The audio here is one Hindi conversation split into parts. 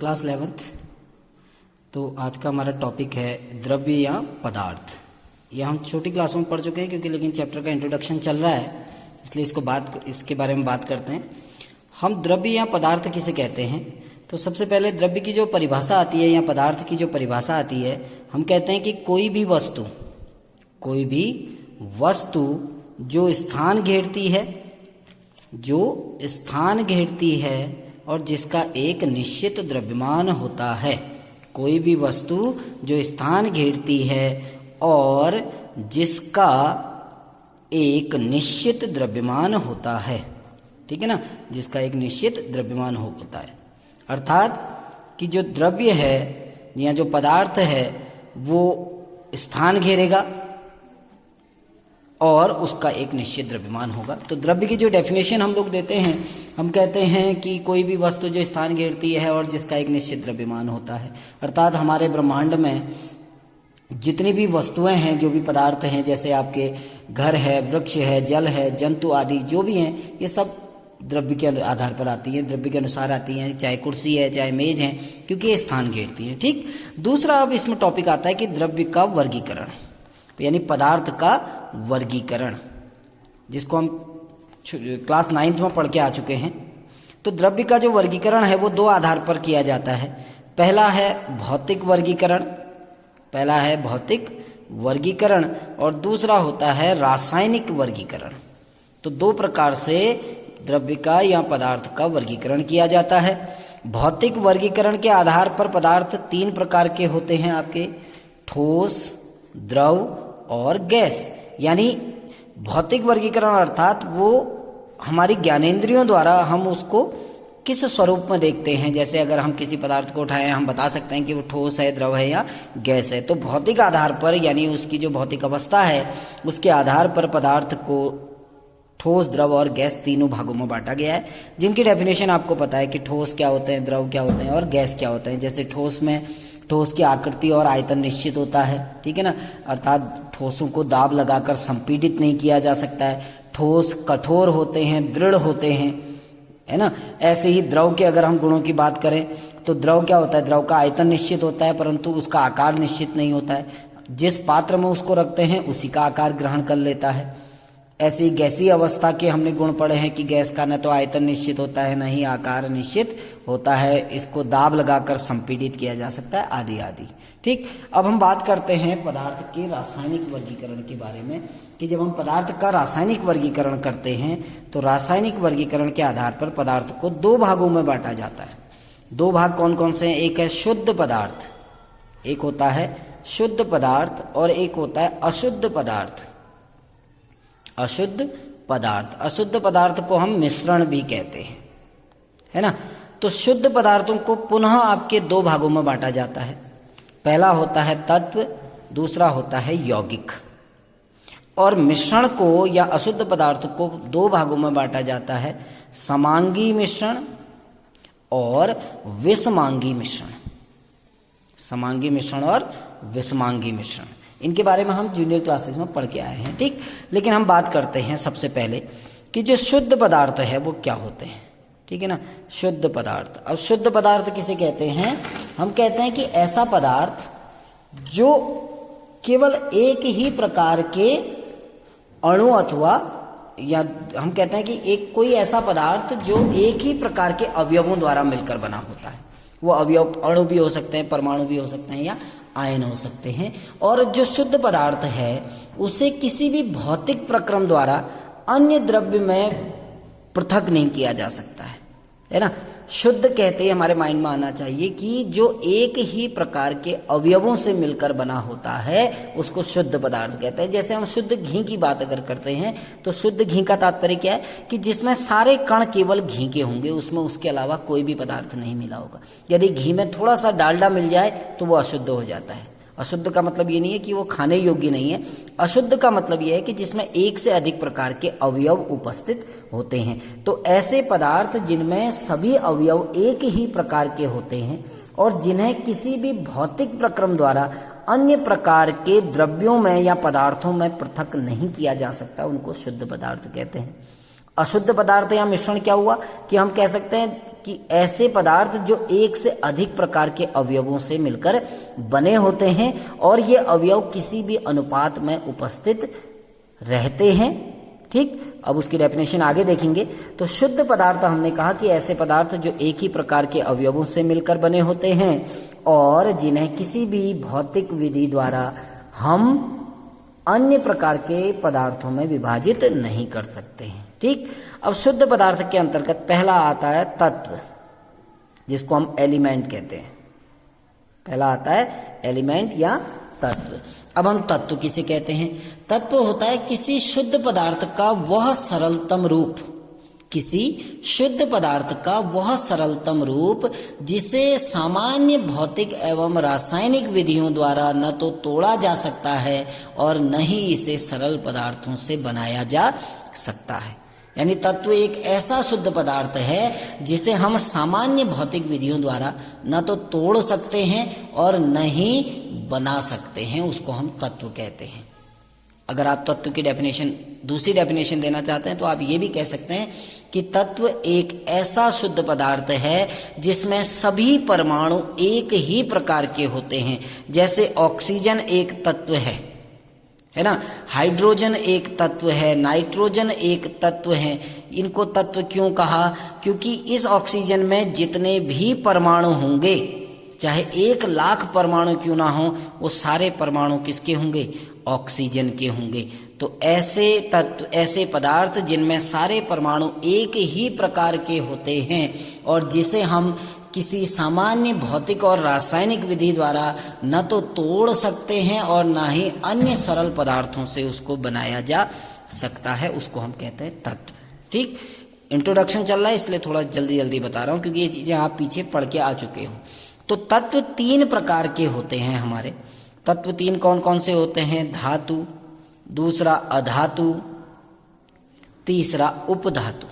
Class 11th। तो आज का हमारा टॉपिक है द्रव्य या पदार्थ। ये हम छोटी क्लासों में पढ़ चुके हैं क्योंकि लेकिन चैप्टर का इंट्रोडक्शन चल रहा है, इसलिए इसके बारे में बात करते हैं। हम द्रव्य या पदार्थ किसे कहते हैं? तो सबसे पहले द्रव्य की जो परिभाषा आती है या पदार्थ की जो परिभाषा आती है, हम कहते हैं कि कोई भी वस्तु जो स्थान घेरती है और जिसका एक निश्चित द्रव्यमान होता है। कोई भी वस्तु जो स्थान घेरती है और जिसका एक निश्चित द्रव्यमान होता है, ठीक है ना, जिसका एक निश्चित द्रव्यमान होता है। अर्थात कि जो द्रव्य है या जो पदार्थ है वो स्थान घेरेगा और उसका एक निश्चित द्रव्यमान होगा। तो द्रव्य की जो डेफिनेशन हम लोग देते हैं, हम कहते हैं कि कोई भी वस्तु जो स्थान घेरती है और जिसका एक निश्चित द्रव्यमान होता है। अर्थात हमारे ब्रह्मांड में जितनी भी वस्तुएं हैं, जो भी पदार्थ हैं, जैसे आपके घर है, वृक्ष है, जल है, जंतु आदि जो भी हैं, ये सब द्रव्य के आधार पर आती हैं, द्रव्य के अनुसार आती हैं। चाहे कुर्सी है, चाहे मेज है, क्योंकि ये स्थान घेरती हैं। ठीक। दूसरा अब इसमें टॉपिक आता है कि द्रव्य का वर्गीकरण, यानी पदार्थ का वर्गीकरण, जिसको हम क्लास 9th में पढ़ के आ चुके हैं। तो द्रव्य का जो वर्गीकरण है वो दो आधार पर किया जाता है। पहला है भौतिक वर्गीकरण और दूसरा होता है रासायनिक वर्गीकरण। तो दो प्रकार से द्रव्य का या पदार्थ का वर्गीकरण किया जाता है। भौतिक वर्गीकरण के आधार पर पदार्थ तीन प्रकार के होते हैं आपके: ठोस, द्रव और गैस। यानी भौतिक वर्गीकरण अर्थात वो हमारी ज्ञानेंद्रियों द्वारा हम उसको किस स्वरूप में देखते हैं। जैसे अगर हम किसी पदार्थ को उठाएं, हम बता सकते हैं कि वो ठोस है, द्रव है या गैस है। तो भौतिक आधार पर, यानी उसकी जो भौतिक अवस्था है उसके आधार पर पदार्थ को ठोस, द्रव और गैस तीनों भागों में बांटा गया है, जिनकी डेफिनेशन आपको पता है कि ठोस क्या होते हैं, द्रव क्या होते हैं और गैस क्या होते हैं। जैसे ठोस की आकृति और आयतन निश्चित होता है, ठीक है ना, अर्थात ठोसों को दाब लगाकर संपीडित नहीं किया जा सकता है। ठोस कठोर होते हैं, दृढ़ होते हैं, है ना। ऐसे ही द्रव के अगर हम गुणों की बात करें तो द्रव क्या होता है? द्रव का आयतन निश्चित होता है परंतु उसका आकार निश्चित नहीं होता है। जिस पात्र में उसको रखते हैं उसी का आकार ग्रहण कर लेता है। ऐसे ही गैसीय अवस्था के हमने गुण पढ़े हैं कि गैस का न तो आयतन निश्चित होता है, न ही आकार निश्चित होता है, इसको दाब लगाकर संपीडित किया जा सकता है, आदि आदि। ठीक। अब हम बात करते हैं पदार्थ के रासायनिक वर्गीकरण के बारे में, कि जब हम पदार्थ का रासायनिक वर्गीकरण करते हैं तो रासायनिक वर्गीकरण के आधार पर पदार्थ को दो भागों में बांटा जाता है। दो भाग कौन कौन से हैं? एक है शुद्ध पदार्थ, एक होता है शुद्ध पदार्थ और एक होता है अशुद्ध पदार्थ। अशुद्ध पदार्थ को हम मिश्रण भी कहते हैं, है ना। तो शुद्ध पदार्थों को पुनः आपके दो भागों में बांटा जाता है। पहला होता है तत्व, दूसरा होता है यौगिक। और मिश्रण को या अशुद्ध पदार्थ को दो भागों में बांटा जाता है: समांगी मिश्रण और विषमांगी मिश्रण। समांगी मिश्रण और विषमांगी मिश्रण, इनके बारे में हम जूनियर क्लासेस में पढ़ के आए हैं। ठीक। लेकिन हम बात करते हैं सबसे पहले कि जो शुद्ध पदार्थ है वो क्या होते हैं, ठीक है ना। शुद्ध पदार्थ। अब शुद्ध पदार्थ किसे कहते हैं? हम कहते हैं कि ऐसा पदार्थ जो केवल एक ही प्रकार के अणु अथवा, या हम कहते हैं कि कोई ऐसा पदार्थ जो एक ही प्रकार के अवयवों द्वारा मिलकर बना होता है। वो अवयव अणु भी हो सकते हैं, परमाणु भी हो सकते हैं या आयन हो सकते हैं। और जो शुद्ध पदार्थ है उसे किसी भी भौतिक प्रक्रम द्वारा अन्य द्रव्य में पृथक नहीं किया जा सकता है ना। शुद्ध कहते ही हमारे माइंड में आना चाहिए कि जो एक ही प्रकार के अवयवों से मिलकर बना होता है उसको शुद्ध पदार्थ कहते हैं। जैसे हम शुद्ध घी की बात अगर करते हैं तो शुद्ध घी का तात्पर्य क्या है? कि जिसमें सारे कण केवल घी के होंगे, उसमें उसके अलावा कोई भी पदार्थ नहीं मिला होगा। यदि घी में थोड़ा सा डालडा मिल जाए तो वो अशुद्ध हो जाता है। अशुद्ध का मतलब ये नहीं है कि वो खाने योग्य नहीं है। अशुद्ध का मतलब ये है कि जिसमें एक से अधिक प्रकार के अवयव उपस्थित होते हैं। तो ऐसे पदार्थ जिनमें सभी अवयव एक ही प्रकार के होते हैं और जिन्हें किसी भी भौतिक प्रक्रम द्वारा अन्य प्रकार के द्रव्यों में या पदार्थों में पृथक नहीं किया जा सकता, उनको शुद्ध पदार्थ कहते हैं। अशुद्ध पदार्थ या मिश्रण क्या हुआ कि हम कह सकते हैं कि ऐसे पदार्थ जो एक से अधिक प्रकार के अवयवों से मिलकर बने होते हैं और ये अवयव किसी भी अनुपात में उपस्थित रहते हैं। ठीक, अब उसकी डेफिनेशन आगे देखेंगे। तो शुद्ध पदार्थ हमने कहा कि ऐसे पदार्थ जो एक ही प्रकार के अवयवों से मिलकर बने होते हैं और जिन्हें किसी भी भौतिक विधि द्वारा हम अन्य प्रकार के पदार्थों में विभाजित नहीं कर सकते हैं। ठीक, अब शुद्ध पदार्थ के अंतर्गत पहला आता है तत्व, जिसको हम एलिमेंट कहते हैं। पहला आता है एलिमेंट या तत्व। अब हम तत्व किसे कहते हैं? तत्व होता है किसी शुद्ध पदार्थ का वह सरलतम रूप, किसी शुद्ध पदार्थ का वह सरलतम रूप जिसे सामान्य भौतिक एवं रासायनिक विधियों द्वारा न तो तोड़ा जा सकता है और न ही इसे सरल पदार्थों से बनाया जा सकता है। यानी तत्व एक ऐसा शुद्ध पदार्थ है जिसे हम सामान्य भौतिक विधियों द्वारा न तो तोड़ सकते हैं और न ही बना सकते हैं, उसको हम तत्व कहते हैं। अगर आप तत्व की डेफिनेशन, दूसरी डेफिनेशन देना चाहते हैं तो आप ये भी कह सकते हैं कि तत्व एक ऐसा शुद्ध पदार्थ है जिसमें सभी परमाणु एक ही प्रकार के होते हैं। जैसे ऑक्सीजन एक तत्व है ना, हाइड्रोजन एक तत्व है, नाइट्रोजन एक तत्व है। इनको तत्व क्यों कहा? क्योंकि इस ऑक्सीजन में जितने भी परमाणु होंगे, चाहे 1,00,000 परमाणु क्यों ना हो, वो सारे परमाणु किसके होंगे? ऑक्सीजन के होंगे। तो ऐसे तत्व, ऐसे पदार्थ जिनमें सारे परमाणु एक ही प्रकार के होते हैं और जिसे हम किसी सामान्य भौतिक और रासायनिक विधि द्वारा न तो तोड़ सकते हैं और न ही अन्य सरल पदार्थों से उसको बनाया जा सकता है, उसको हम कहते हैं तत्व। ठीक, इंट्रोडक्शन चल रहा है इसलिए थोड़ा जल्दी जल्दी बता रहा हूं क्योंकि ये चीजें आप पीछे पढ़ के आ चुके हो। तो तत्व 3 प्रकार के होते हैं हमारे। तत्व 3 कौन कौन से होते हैं? धातु, दूसरा अधातु, तीसरा उपधातु,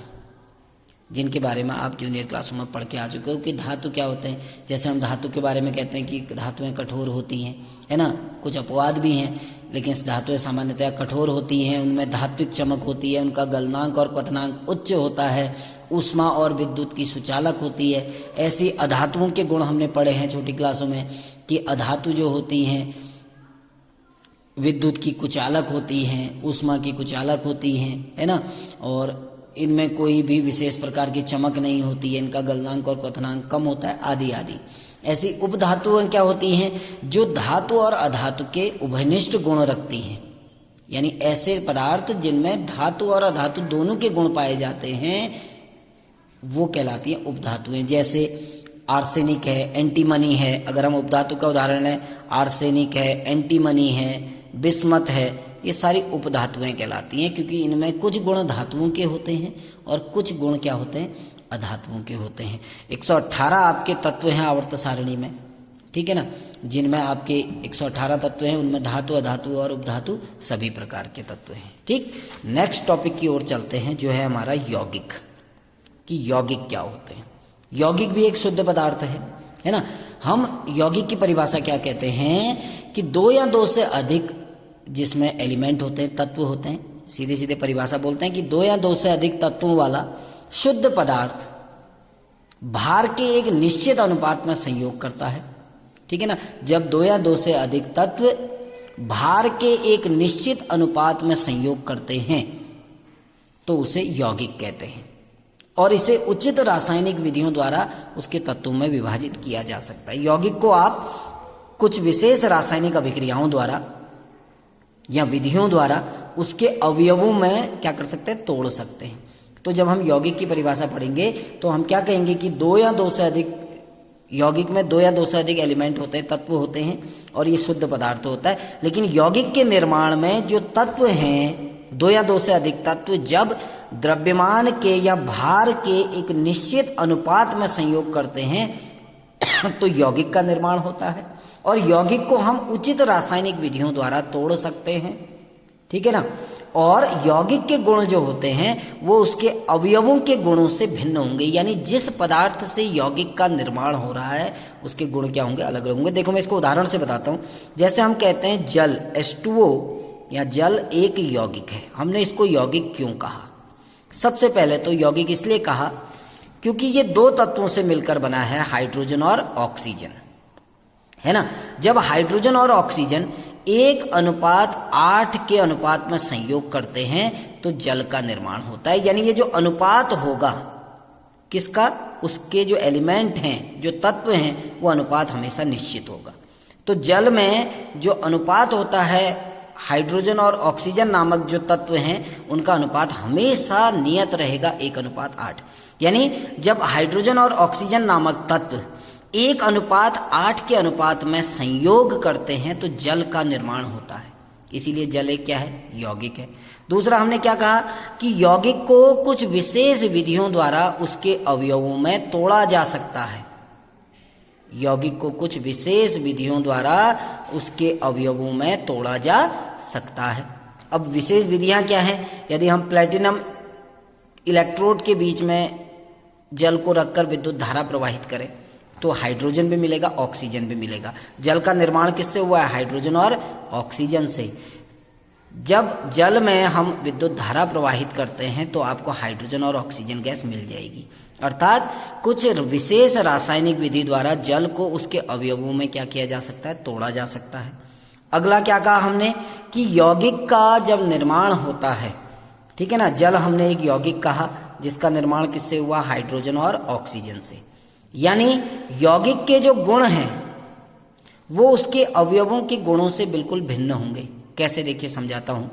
जिनके बारे में आप जूनियर क्लासों में पढ़ के आ चुके हो कि धातु क्या होते हैं। जैसे हम धातु के बारे में कहते हैं कि धातुएं कठोर होती हैं, है ना, कुछ अपवाद भी हैं, लेकिन धातुएं सामान्यतः कठोर होती हैं, उनमें धात्विक चमक होती है, उनका गलनांक और क्वथनांक उच्च होता है, ऊष्मा और विद्युत की सुचालक होती है। ऐसी अधातुओं के गुण हमने पढ़े हैं छोटी क्लासों में कि अधातु जो होती हैं विद्युत की कुचालक होती हैं, ऊष्मा की कुचालक होती हैं, है ना, और इनमें कोई भी विशेष प्रकार की चमक नहीं होती है, इनका गलनांक और क्वथनांक कम होता है, आदि आदि। ऐसी उपधातुएं क्या होती हैं? जो धातु और अधातु के उभयनिष्ठ गुण रखती हैं। यानी ऐसे पदार्थ जिनमें धातु और अधातु दोनों के गुण पाए जाते हैं वो कहलाती हैं उपधातुएं। जैसे आर्सेनिक है, एंटीमनी है। अगर हम उपधातु का उदाहरण लें, आर्सेनिक है, एंटीमनी है, बिस्मथ है, ये सारी उपधातुएं कहलाती हैं क्योंकि इनमें कुछ गुण धातुओं के होते हैं और कुछ गुण क्या होते हैं? अधातुओं के होते हैं। 118 आपके तत्व हैं आवर्त सारणी में, ठीक है ना, जिनमें आपके 118 तत्व हैं, उनमें धातु, अधातु और उपधातु सभी प्रकार के तत्व हैं। ठीक, नेक्स्ट टॉपिक की ओर चलते हैं जो है हमारा यौगिक, कि यौगिक क्या होते हैं। यौगिक भी एक शुद्ध पदार्थ है ना। हम यौगिक की परिभाषा क्या कहते हैं कि 2 या 2 से अधिक जिसमें एलिमेंट होते हैं, तत्व होते हैं, सीधे सीधे परिभाषा बोलते हैं कि 2 या 2 से अधिक तत्वों वाला शुद्ध पदार्थ भार के एक निश्चित अनुपात में संयोग करता है। ठीक है ना, जब 2 या 2 से अधिक तत्व भार के एक निश्चित अनुपात में संयोग करते हैं तो उसे यौगिक कहते हैं और इसे उचित रासायनिक विधियों द्वारा उसके तत्वों में विभाजित किया जा सकता है। यौगिक को आप कुछ विशेष रासायनिक अभिक्रियाओं द्वारा या विधियों द्वारा उसके अवयवों में क्या कर सकते हैं? तोड़ सकते हैं। तो जब हम यौगिक की परिभाषा पढ़ेंगे तो हम क्या कहेंगे कि 2 या 2 से अधिक, यौगिक में 2 या 2 से अधिक एलिमेंट होते हैं, तत्व होते हैं और ये शुद्ध पदार्थ होता है। लेकिन यौगिक के निर्माण में जो तत्व हैं, 2 या 2 से अधिक तत्व जब द्रव्यमान के या भार के एक निश्चित अनुपात में संयोग करते हैं तो यौगिक का निर्माण होता है और यौगिक को हम उचित रासायनिक विधियों द्वारा तोड़ सकते हैं। ठीक है ना, और यौगिक के गुण जो होते हैं वो उसके अवयवों के गुणों से भिन्न होंगे। यानी जिस पदार्थ से यौगिक का निर्माण हो रहा है उसके गुण क्या होंगे? अलग अलग होंगे। देखो मैं इसको उदाहरण से बताता हूं। जैसे हम कहते हैं जल, H2O या जल एक यौगिक है। हमने इसको यौगिक क्यों कहा? सबसे पहले तो यौगिक इसलिए कहा क्योंकि ये दो तत्वों से मिलकर बना है, हाइड्रोजन और ऑक्सीजन, है ना। जब हाइड्रोजन और ऑक्सीजन 1:8 के अनुपात में संयोग करते हैं तो जल का निर्माण होता है। यानी ये जो अनुपात होगा किसका, उसके जो एलिमेंट हैं, जो तत्व हैं, वो अनुपात हमेशा निश्चित होगा। तो जल में जो अनुपात होता है, हाइड्रोजन और ऑक्सीजन नामक जो तत्व हैं, उनका अनुपात हमेशा नियत रहेगा 1:8। यानी जब हाइड्रोजन और ऑक्सीजन नामक तत्व 1:8 के अनुपात में संयोग करते हैं तो जल का निर्माण होता है। इसीलिए जल एक क्या है, यौगिक है। दूसरा हमने क्या कहा कि यौगिक को कुछ विशेष विधियों द्वारा उसके अवयवों में तोड़ा जा सकता है। यौगिक को कुछ विशेष विधियों द्वारा उसके अवयवों में तोड़ा जा सकता है। अब विशेष विधियां क्या हैं? यदि हम प्लेटिनम इलेक्ट्रोड के बीच में जल को रखकर विद्युत धारा प्रवाहित करें तो हाइड्रोजन भी मिलेगा, ऑक्सीजन भी मिलेगा। जल का निर्माण किससे हुआ है? हाइड्रोजन और ऑक्सीजन से। जब जल में हम विद्युत धारा प्रवाहित करते हैं तो आपको हाइड्रोजन और ऑक्सीजन गैस मिल जाएगी। अर्थात कुछ विशेष रासायनिक विधि द्वारा जल को उसके अवयवों में क्या किया जा सकता है? तोड़ा जा सकता है। अगला क्या कहा हमने कि यौगिक का जब निर्माण होता है, ठीक है ना, जल हमने एक यौगिक कहा जिसका निर्माण किससे हुआ? हाइड्रोजन और ऑक्सीजन से। यानी यौगिक के जो गुण हैं वो उसके अवयवों के गुणों से बिल्कुल भिन्न होंगे। कैसे, देखिए समझाता हूं।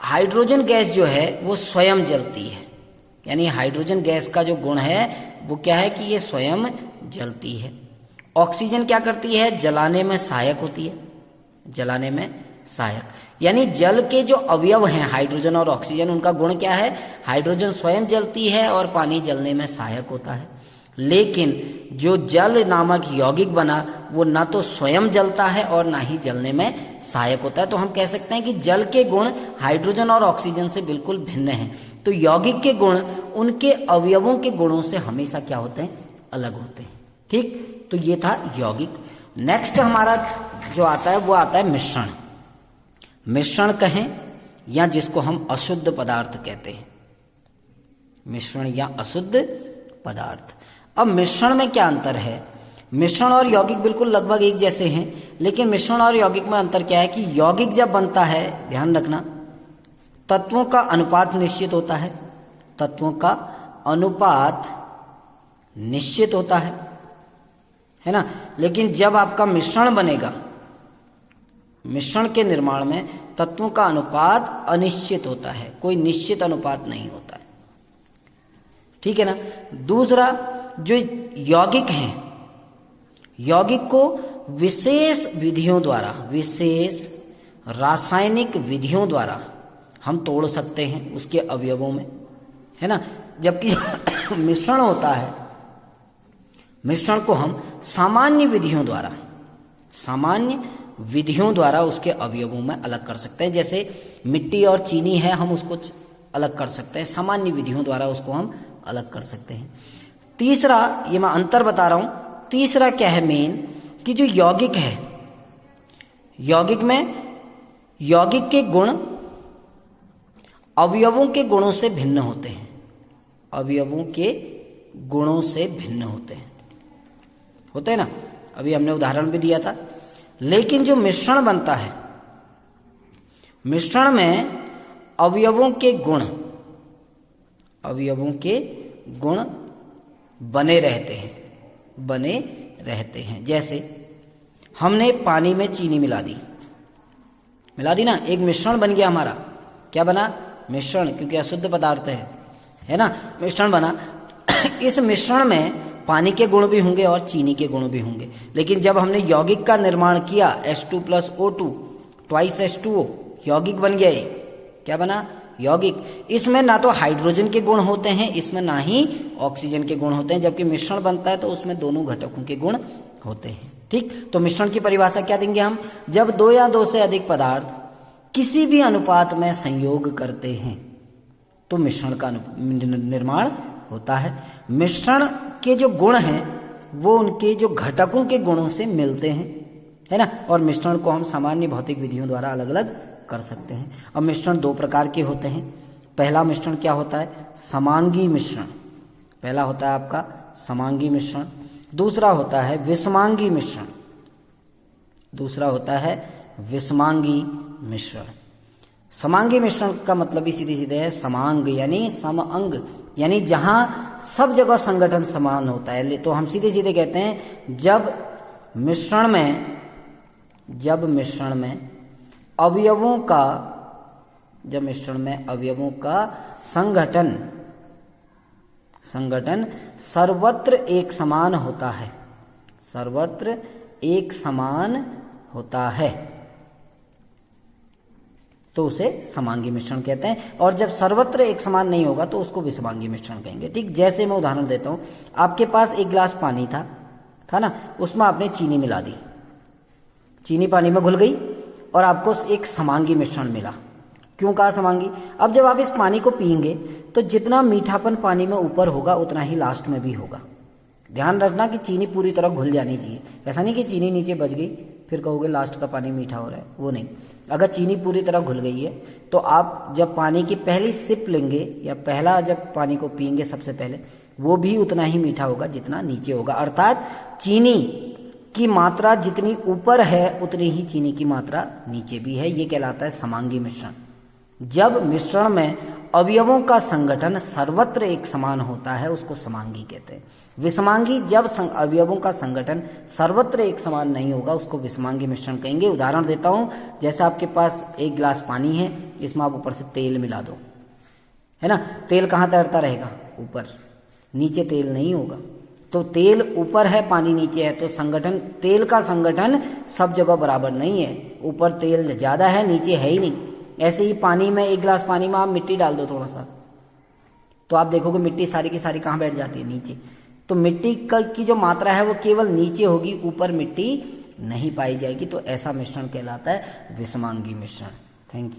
हाइड्रोजन गैस जो है वो स्वयं जलती है। यानी हाइड्रोजन गैस का जो गुण है वो क्या है कि ये स्वयं जलती है। ऑक्सीजन क्या करती है? जलाने में सहायक होती है, जलाने में सहायक। यानी जल के जो अवयव हैं हाइड्रोजन और ऑक्सीजन, उनका गुण क्या है? हाइड्रोजन स्वयं जलती है और पानी जलने में सहायक होता है। लेकिन जो जल नामक यौगिक बना वो ना तो स्वयं जलता है और ना ही जलने में सहायक होता है। तो हम कह सकते हैं कि जल के गुण हाइड्रोजन और ऑक्सीजन से बिल्कुल भिन्न हैं। तो यौगिक के गुण उनके अवयवों के गुणों से हमेशा क्या होते हैं? अलग होते हैं। ठीक, तो ये था यौगिक। नेक्स्ट हमारा जो आता है वो आता है मिश्रण। मिश्रण कहें या जिसको हम अशुद्ध पदार्थ कहते हैं, मिश्रण या अशुद्ध पदार्थ। अब मिश्रण में क्या अंतर है? मिश्रण और यौगिक बिल्कुल लगभग एक जैसे हैं, लेकिन मिश्रण और यौगिक में अंतर क्या है कि यौगिक जब बनता है, ध्यान रखना, तत्वों का अनुपात निश्चित होता है, तत्वों का अनुपात निश्चित होता है ना। लेकिन जब आपका मिश्रण बनेगा, मिश्रण के निर्माण में तत्वों का अनुपात अनिश्चित होता है, कोई निश्चित अनुपात नहीं होता है। ठीक है ना। दूसरा, जो यौगिक हैं, यौगिक को विशेष विधियों द्वारा, विशेष रासायनिक विधियों द्वारा हम तोड़ सकते हैं उसके अवयवों में, है ना। जबकि मिश्रण होता है, मिश्रण को हम सामान्य विधियों द्वारा, सामान्य विधियों द्वारा उसके अवयवों में अलग कर सकते हैं। जैसे मिट्टी और चीनी है, हम उसको अलग कर सकते हैं, सामान्य विधियों द्वारा उसको हम अलग कर सकते हैं। तीसरा, ये मैं अंतर बता रहा हूं, तीसरा क्या है मेन, कि जो यौगिक है, यौगिक में यौगिक के गुण अवयवों के गुणों से भिन्न होते हैं, अवयवों के गुणों से भिन्न होते हैं ना। अभी हमने उदाहरण भी दिया था। लेकिन जो मिश्रण बनता है, मिश्रण में अवयवों के गुण, अवयवों के गुण बने रहते हैं, बने रहते हैं। जैसे हमने पानी में चीनी मिला दी ना, एक मिश्रण बन गया हमारा। क्या बना? मिश्रण, क्योंकि अशुद्ध पदार्थ है ना, मिश्रण बना। इस मिश्रण में पानी के गुण भी होंगे और चीनी के गुण भी होंगे। लेकिन जब हमने यौगिक का निर्माण किया, H2 + O2 ट्वाइस H2O, यौगिक बन गया। क्या बना? यौगिक। इसमें ना तो हाइड्रोजन के गुण होते हैं, इसमें ना ही ऑक्सीजन के गुण होते हैं। जबकि मिश्रण बनता है तो उसमें दोनों घटकों के गुण होते हैं। ठीक, तो मिश्रण की परिभाषा क्या देंगे हम? जब दो या दो से अधिक पदार्थ किसी भी अनुपात में संयोग करते हैं तो मिश्रण का निर्माण होता है। मिश्रण के जो गुण हैं वो उनके जो घटकों के गुणों से मिलते हैं, है ना। और मिश्रण को हम सामान्य भौतिक विधियों द्वारा अलग अलग कर सकते हैं। अब मिश्रण दो प्रकार के होते हैं। पहला मिश्रण क्या होता है? समांगी मिश्रण। पहला होता है आपका समांगी मिश्रण, दूसरा होता है विषमांगी मिश्रण, दूसरा होता है विषमांगी मिश्रण। समांगी मिश्रण का मतलब ही सीधे सीधे है समांग यानी समअंग, यानी जहां सब जगह संगठन समान होता है। तो हम सीधे सीधे कहते हैं जब मिश्रण में अवयवों का संगठन सर्वत्र एक समान होता है, सर्वत्र एक समान होता है, तो उसे समांगी मिश्रण कहते हैं। और जब सर्वत्र एक समान नहीं होगा तो उसको विषमांगी मिश्रण कहेंगे। ठीक, जैसे मैं उदाहरण देता हूं, आपके पास एक गिलास पानी था ना, उसमें आपने चीनी मिला दी, चीनी पानी में घुल गई और आपको एक समांगी मिश्रण मिला। क्यों कहा समांगी? अब जब आप इस पानी को पिएंगे तो जितना मीठापन पानी में ऊपर होगा उतना ही लास्ट में भी होगा। ध्यान रखना कि चीनी पूरी तरह घुल जानी चाहिए। ऐसा नहीं कि चीनी नीचे बच गई फिर कहोगे लास्ट का पानी मीठा हो रहा है, वो नहीं। अगर चीनी पूरी तरह घुल गई है तो आप जब पानी की पहली सिप लेंगे या पहला जब पानी को पिएंगे सबसे पहले, वो भी उतना ही मीठा होगा जितना नीचे होगा। अर्थात चीनी की मात्रा जितनी ऊपर है उतनी ही चीनी की मात्रा नीचे भी है। ये कहलाता है समांगी मिश्रण। जब मिश्रण में अवयवों का संगठन सर्वत्र एक समान होता है उसको समांगी कहते हैं। विषमांगी जब अवयवों का संगठन सर्वत्र एक समान नहीं होगा उसको विषमांगी मिश्रण कहेंगे। उदाहरण देता हूं, जैसे आपके पास एक गिलास पानी है, इसमें आप ऊपर से तेल मिला दो, है ना। तेल कहाँ तैरता रहेगा? ऊपर, नीचे तेल नहीं होगा। तो तेल ऊपर है, पानी नीचे है, तो संगठन, तेल का संगठन सब जगह बराबर नहीं है। ऊपर तेल ज्यादा है, नीचे है ही नहीं। ऐसे ही पानी में, एक गिलास पानी में आप मिट्टी डाल दो थोड़ा सा, तो आप देखोगे मिट्टी सारी की सारी कहाँ बैठ जाती है? नीचे। तो मिट्टी की जो मात्रा है वो केवल नीचे होगी, ऊपर मिट्टी नहीं पाई जाएगी। तो ऐसा मिश्रण कहलाता है विषमांगी मिश्रण। Thank you.